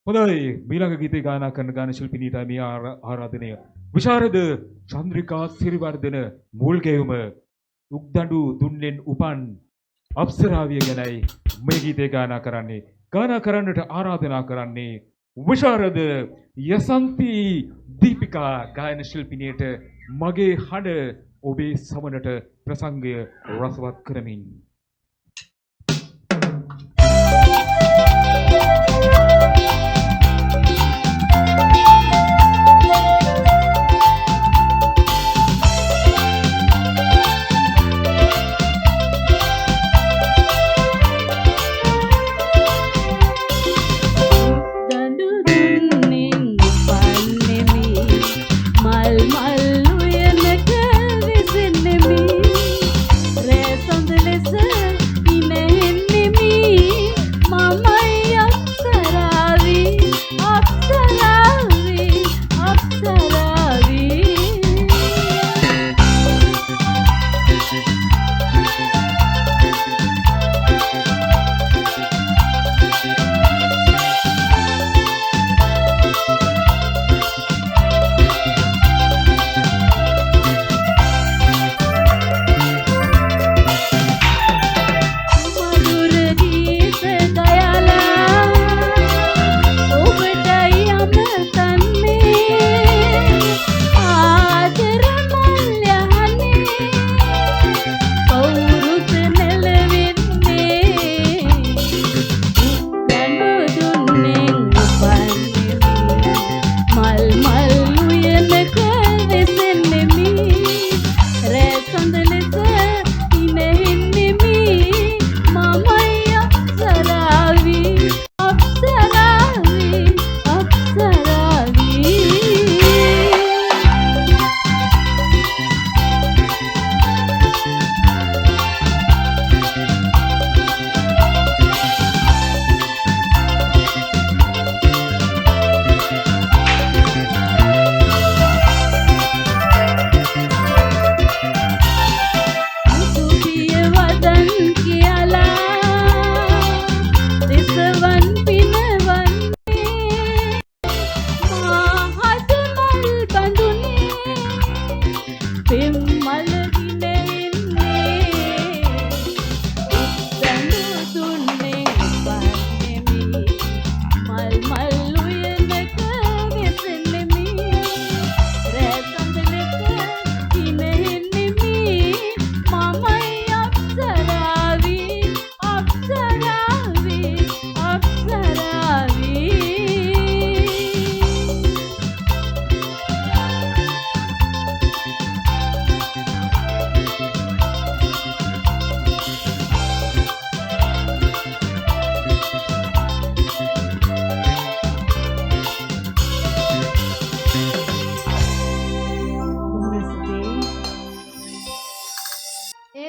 හොඳයි මීළඟ ගීතය ගායනා කරන ගාන ශිල්පිනීට මේ ආරාධනය විශාරද චන්ද්‍රිකා සිරිවර්ධන මුල් ගෙයුම උක්දඬු දුන්නෙන් උපන් අප්සරාවිය ගැනයි මේ ගීතය ගායනා කරන්නේ ගායනා කරන්නට ආරාධනා කරන්නේ විශාරද යසන්ති දීපිකා ගායන ශිල්පිනියට මගේ හඬ ඔබේ සමනට ප්‍රසංගය රසවත් කරමින්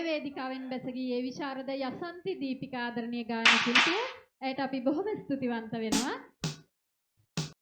වේදිකාවෙන් බැස ගියේ විශාරද යසන්ති දීපිකා ආදරණීය ගායන ශිල්පිය. ඇයට අපි බොහොම ස්තුතිවන්ත වෙනවා.